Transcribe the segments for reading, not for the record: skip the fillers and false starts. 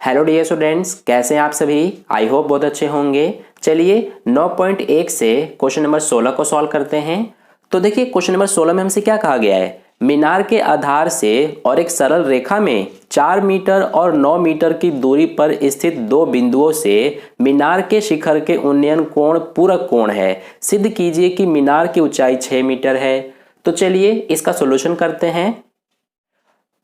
Hello dear students, कैसे हैं आप सभी। आई होप बहुत अच्छे होंगे। चलिए 9.1 से क्वेश्चन नंबर 16 को सॉल्व करते हैं। तो देखिए क्वेश्चन नंबर 16 में हमसे क्या कहा गया है, मीनार के आधार से और एक सरल रेखा में 4 मीटर और 9 मीटर की दूरी पर स्थित दो बिंदुओं से मीनार के शिखर के उन्नयन कोण पूरक कोण है। सिद्ध कीजिए कि मीनार की ऊंचाई 6 मीटर है। तो चलिए इसका सॉल्यूशन करते हैं।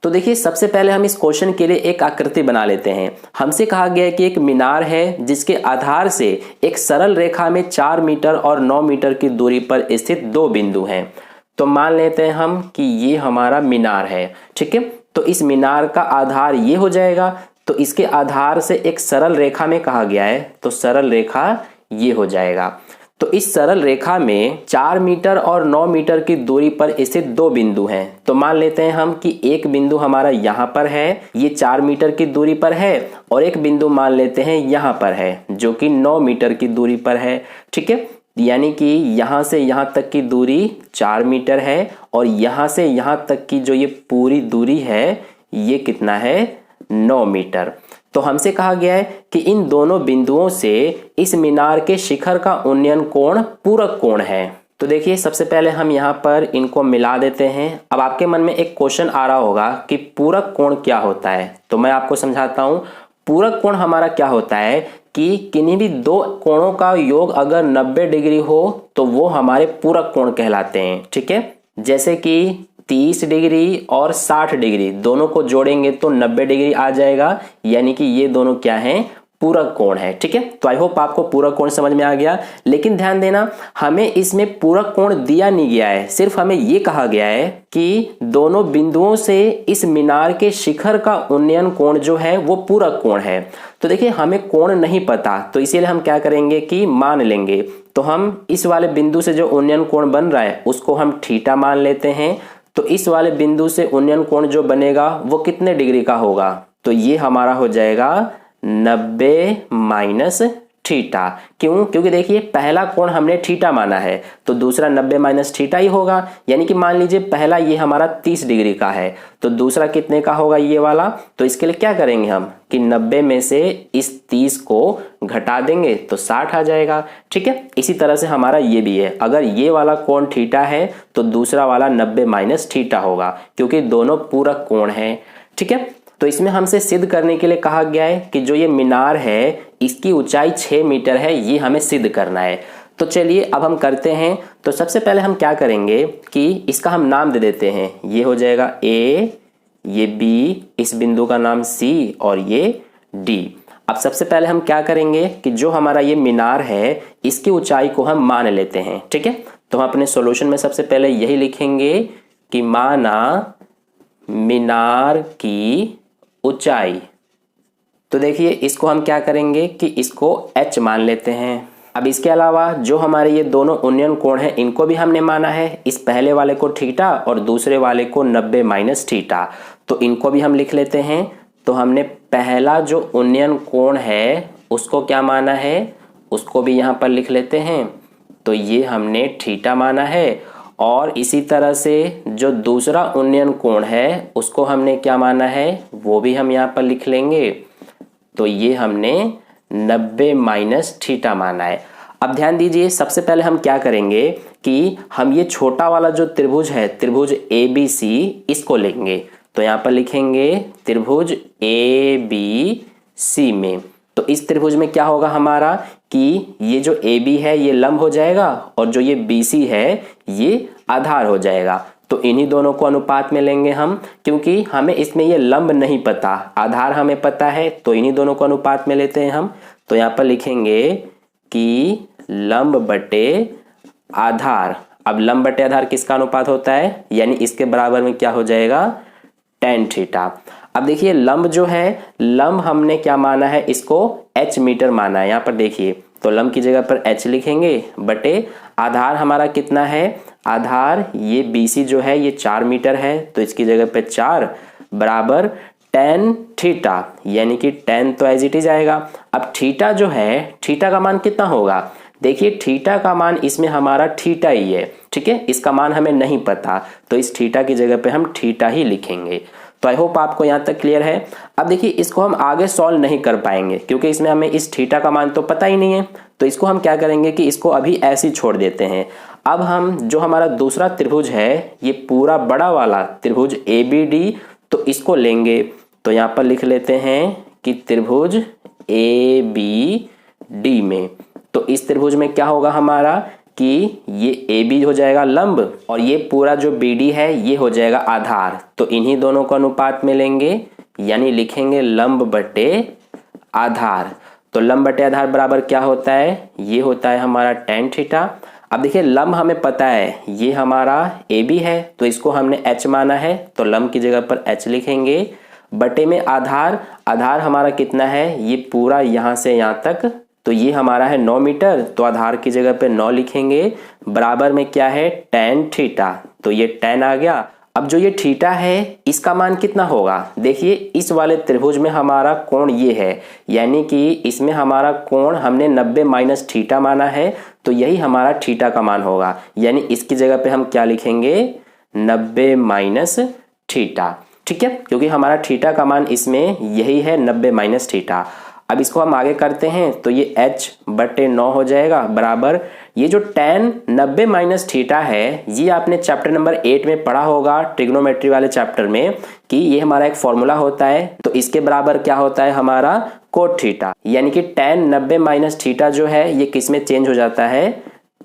तो देखिए सबसे पहले हम इस क्वेश्चन के लिए एक आकृति बना लेते हैं। हमसे कहा गया है कि एक मीनार है जिसके आधार से एक सरल रेखा में 4 मीटर और 9 मीटर की दूरी पर स्थित दो बिंदु हैं। तो मान लेते हैं हम कि ये हमारा मीनार है, ठीक है। तो इस मीनार का आधार ये हो जाएगा। तो इसके आधार से एक सरल रेखा में कहा गया है, तो सरल रेखा ये हो जाएगा। तो इस सरल रेखा में 4 मीटर और 9 मीटर की दूरी पर स्थित दो बिंदु हैं। तो मान लेते हैं हम कि एक बिंदु हमारा यहाँ पर है, ये 4 मीटर की दूरी पर है, और एक बिंदु मान लेते हैं यहाँ पर है जो कि 9 मीटर की दूरी पर है, ठीक है। यानी कि यहाँ से यहाँ तक की दूरी 4 मीटर है और यहाँ से यहाँ तक की जो ये पूरी दूरी है ये कितना है, 9 मीटर। तो हमसे कहा गया है कि इन दोनों बिंदुओं से इस मीनार के शिखर का उन्नयन कोण पूरक कोण है। तो देखिए सबसे पहले हम यहाँ पर इनको मिला देते हैं। अब आपके मन में एक क्वेश्चन आ रहा होगा कि पूरक कोण क्या होता है। तो मैं आपको समझाता हूँ। पूरक कोण हमारा क्या होता है कि किन्हीं भी दो कोणों का योग अगर 90 डिग्री हो तो वो हमारे पूरक कोण कहलाते हैं, ठीक है। जैसे कि 30 डिग्री और 60 डिग्री दोनों को जोड़ेंगे तो 90 डिग्री आ जाएगा, यानी कि ये दोनों क्या हैं, पूरक कोण है, ठीक है। तो आई होप आपको पूरक कोण समझ में आ गया। लेकिन ध्यान देना, हमें इसमें पूरक कोण दिया नहीं गया है, सिर्फ हमें ये कहा गया है कि दोनों बिंदुओं से इस मीनार के शिखर का उन्नयन कोण जो है वो पूरक कोण है। तो देखिए हमें कोण नहीं पता, तो इसीलिए हम क्या करेंगे कि मान लेंगे। तो हम इस वाले बिंदु से जो उन्नयन कोण बन रहा है उसको हम थीटा मान लेते हैं। तो इस वाले बिंदु से उन्नयन कोण जो बनेगा वो कितने डिग्री का होगा, तो ये हमारा हो जाएगा 90 माइनस थीटा। क्यों? क्योंकि देखिए पहला कोण हमने थीटा माना है तो दूसरा 90 माइनस थीटा ही होगा। यानी कि मान लीजिए पहला ये हमारा 30 डिग्री का है तो दूसरा कितने का होगा, ये वाला। तो इसके लिए क्या करेंगे हम कि 90 में से इस 30 को घटा देंगे तो 60 आ जाएगा, ठीक है। इसी तरह से हमारा ये भी है, अगर ये वाला कोण थीटा है तो दूसरा वाला 90 माइनस थीटा होगा, क्योंकि दोनों पूरक कोण है, ठीक है। तो इसमें हमसे सिद्ध करने के लिए कहा गया है कि जो ये मीनार है इसकी ऊंचाई 6 मीटर है, ये हमें सिद्ध करना है। तो चलिए अब हम करते हैं। तो सबसे पहले हम क्या करेंगे कि इसका हम नाम दे देते हैं। ये हो जाएगा A, ये B, इस बिंदु का नाम C और ये D। अब सबसे पहले हम क्या करेंगे कि जो हमारा ये मीनार है इसकी ऊंचाई को हम मान लेते हैं, ठीक है। तो हम अपने सॉल्यूशन में सबसे पहले यही लिखेंगे कि माना मीनार की ऊंचाई। तो देखिए इसको हम क्या करेंगे कि इसको h मान लेते हैं। अब इसके अलावा जो हमारे ये दोनों उन्नयन कोण हैं इनको भी हमने माना है, इस पहले वाले को थीटा और दूसरे वाले को 90 माइनस थीटा। तो इनको भी हम लिख लेते हैं। तो हमने पहला जो उन्नयन कोण है उसको क्या माना है, उसको भी यहाँ पर लिख लेते हैं। तो ये हमने थीटा माना है, और इसी तरह से जो दूसरा उन्नयन कोण है उसको हमने क्या माना है, वो भी हम यहाँ पर लिख लेंगे। तो ये हमने 90 माइनस थीटा माना है। अब ध्यान दीजिए, सबसे पहले हम क्या करेंगे कि हम ये छोटा वाला जो त्रिभुज है, त्रिभुज ABC, इसको लेंगे। तो यहाँ पर लिखेंगे त्रिभुज ABC में। तो इस त्रिभुज में क्या होगा हमारा कि ये जो AB है ये लंब हो जाएगा और जो ये BC है ये आधार हो जाएगा। तो इन्हीं दोनों को अनुपात में लेंगे हम, क्योंकि हमें इसमें ये लंब नहीं पता, आधार हमें पता है, तो इन्हीं दोनों को अनुपात में लेते हैं हम। तो यहाँ पर लिखेंगे कि लंब बटे आधार। अब लंब बटे आधार किसका अनुपात होता है, यानी इसके बराबर में क्या हो जाएगा, tan थीटा। अब देखिए लंब जो है, लंब हमने क्या माना है, इसको h मीटर माना है। यहाँ पर देखिए तो लंब की जगह पर h लिखेंगे बटे आधार हमारा कितना है, आधार ये BC जो है ये 4 मीटर है, तो इसकी जगह पे 4 बराबर tan थीटा, यानी कि tan तो एज इट इज आएगा। अब थीटा जो है, थीटा का मान कितना होगा, देखिए थीटा का मान इसमें हमारा थीटा ही है, ठीक है। इसका मान हमें नहीं पता, तो इस थीटा की जगह पे हम थीटा ही लिखेंगे। तो आई होप आपको यहाँ तक क्लियर है। अब देखिए इसको हम आगे सॉल्व नहीं कर पाएंगे क्योंकि इसमें हमें इस थीटा का मान तो पता ही नहीं है, तो इसको हम क्या करेंगे कि इसको अभी ऐसे ही छोड़ देते हैं। अब हम जो हमारा दूसरा त्रिभुज है, ये पूरा बड़ा वाला त्रिभुज ABD, तो इसको लेंगे। तो यहाँ पर लिख लेते हैं कि त्रिभुज ABD में, तो इस त्रिभुज में क्या होगा हमारा कि ये AB हो जाएगा लंब और ये पूरा जो BD है ये हो जाएगा आधार। तो इन्हीं दोनों को अनुपात में लेंगे, यानी लिखेंगे लंब बटे आधार। तो लंब बटे आधार बराबर क्या होता है, ये होता है हमारा tan थीटा। अब देखिए लंब हमें पता है ये हमारा AB है, तो इसको हमने h माना है, तो लंब की जगह पर h लिखेंगे। बटे में आधार, आधार हमारा कितना है, ये पूरा यहाँ से यहाँ तक, तो ये हमारा है 9 मीटर, तो आधार की जगह पे 9 लिखेंगे। बराबर में क्या है, tan थीटा, तो ये tan आ गया। अब जो ये थीटा है इसका मान कितना होगा, देखिए इस वाले त्रिभुज में हमारा कोण ये है, यानी कि इसमें हमारा कोण हमने 90 माइनस थीटा माना है, तो यही हमारा थीटा का मान होगा। यानी इसकी जगह पे हम क्या लिखेंगे, 90 माइनस थीटा। ठीक है, क्योंकि हमारा थीटा का मान इसमें यही है 90 माइनस थीटा। अब इसको हम आगे करते हैं तो ये h बटे 9 हो जाएगा बराबर, ये जो tan 90 माइनस थीटा है ये आपने चैप्टर नंबर 8 में पढ़ा होगा, ट्रिग्नोमेट्री वाले चैप्टर में, कि ये हमारा एक फॉर्मूला होता है। तो इसके बराबर क्या होता है हमारा कोट थीटा, यानी कि tan 90 माइनस थीटा जो है ये किस में चेंज हो जाता है,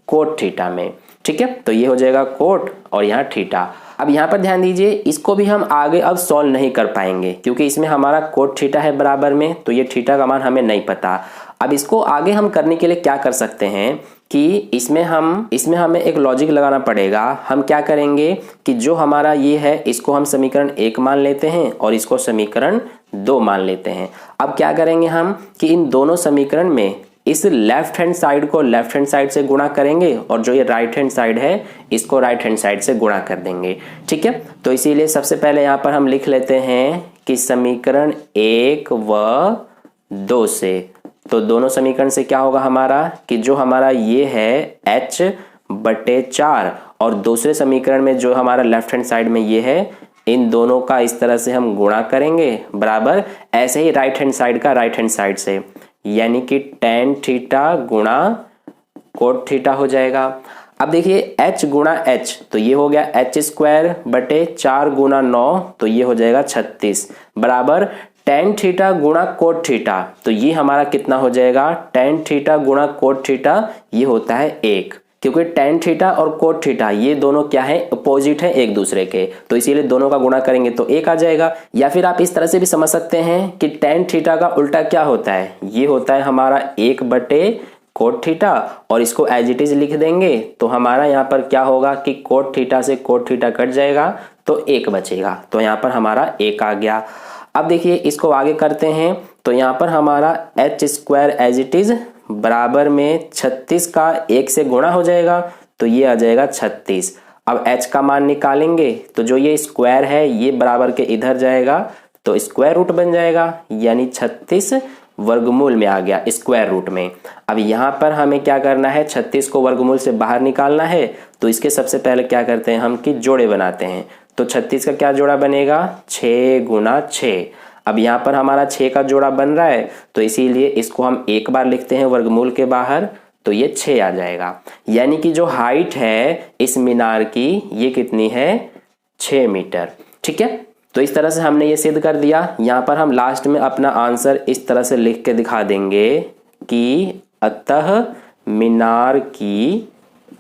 कोट थीटा में। ठीक है, तो ये हो जाएगा कोट और यहाँ थीटा। अब यहाँ पर ध्यान दीजिए, इसको भी हम आगे अब सॉल्व नहीं कर पाएंगे क्योंकि इसमें हमारा कोट थीटा है बराबर में, तो ये थीटा का मान हमें नहीं पता। अब इसको आगे हम करने के लिए क्या कर सकते हैं कि इसमें हमें एक लॉजिक लगाना पड़ेगा। हम क्या करेंगे कि जो हमारा ये है इसको हम समीकरण 1 मान लेते हैं और इसको समीकरण 2 मान लेते हैं। अब क्या करेंगे हम कि इन दोनों समीकरण में इस लेफ्ट हैंड साइड को लेफ्ट हैंड साइड से गुणा करेंगे और जो ये राइट हैंड साइड है इसको राइट हैंड साइड से गुणा कर देंगे। ठीक है, तो इसीलिए सबसे पहले यहाँ पर हम लिख लेते हैं कि समीकरण 1 व 2 से, तो दोनों समीकरण से क्या होगा हमारा कि जो हमारा ये है h बटे 4 और दूसरे समीकरण में जो हमारा लेफ्ट हैंड साइड में ये है, इन दोनों का इस तरह से हम गुणा करेंगे बराबर, ऐसे ही राइट हैंड साइड का राइट हैंड साइड से, यानी कि tan थीटा गुणा कोट थीटा हो जाएगा। अब देखिए h गुणा h, तो ये हो गया h स्क्वायर बटे 4 गुणा 9, तो ये हो जाएगा 36 बराबर tan थीटा गुणा कोट थीटा, तो ये हमारा कितना हो जाएगा, tan थीटा गुणा कोट थीटा ये होता है 1, क्योंकि tan थीटा और कोट थीटा ये दोनों क्या है, अपोजिट है एक दूसरे के, तो इसीलिए दोनों का गुणा करेंगे तो 1 आ जाएगा। या फिर आप इस तरह से भी समझ सकते हैं कि tan थीटा का उल्टा क्या होता है, ये होता है हमारा 1 बटे कोट थीटा, और इसको एज इट इज लिख देंगे तो हमारा यहाँ पर क्या होगा कि कोट थीटा से कोट थीटा कट जाएगा तो 1 बचेगा, तो यहाँ पर हमारा 1 आ गया। अब देखिए इसको आगे करते हैं तो यहाँ पर हमारा h square as it is बराबर में 36 का 1 से गुणा हो जाएगा, तो ये आ जाएगा 36। अब h का मान निकालेंगे तो जो ये स्क्वायर है ये बराबर के इधर जाएगा, तो स्क्वायर रूट बन जाएगा, यानी 36 वर्गमूल में आ गया स्क्वायर रूट में। अब यहाँ पर हमें क्या करना है, 36 को वर्गमूल से बाहर निकालना है, तो इसके सबसे पहले क्या करते हैं हम कि जोड़े बनाते हैं। तो 36 का क्या जोड़ा बनेगा, 6 गुना 6। अब यहाँ पर हमारा 6 का जोड़ा बन रहा है, तो इसीलिए इसको हम एक बार लिखते हैं वर्गमूल के बाहर, तो ये 6 आ जाएगा। यानी कि जो हाइट है इस मीनार की ये कितनी है, 6 मीटर। ठीक है, तो इस तरह से हमने ये सिद्ध कर दिया। यहाँ पर हम लास्ट में अपना आंसर इस तरह से लिख के दिखा देंगे कि अतः मीनार की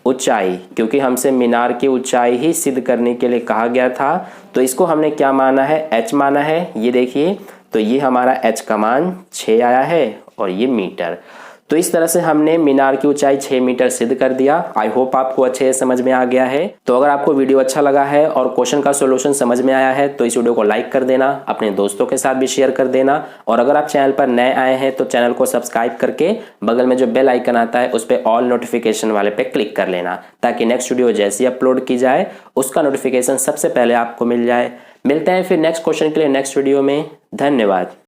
ऊंचाई, क्योंकि हमसे मीनार की ऊंचाई ही सिद्ध करने के लिए कहा गया था, तो इसको हमने क्या माना है, h माना है। ये देखिए, तो ये हमारा h का मान 6 आया है और ये मीटर। तो इस तरह से हमने मीनार की ऊंचाई 6 मीटर सिद्ध कर दिया। आई होप आपको अच्छे से समझ में आ गया है। तो अगर आपको वीडियो अच्छा लगा है और क्वेश्चन का सॉल्यूशन समझ में आया है तो इस वीडियो को लाइक कर देना, अपने दोस्तों के साथ भी शेयर कर देना, और अगर आप चैनल पर नए आए हैं तो चैनल को सब्सक्राइब करके बगल में जो बेल आइकन आता है उस पर ऑल नोटिफिकेशन वाले पे क्लिक कर लेना, ताकि नेक्स्ट वीडियो जैसी अपलोड की जाए उसका नोटिफिकेशन सबसे पहले आपको मिल जाए। मिलते हैं फिर नेक्स्ट क्वेश्चन के लिए नेक्स्ट वीडियो में। धन्यवाद।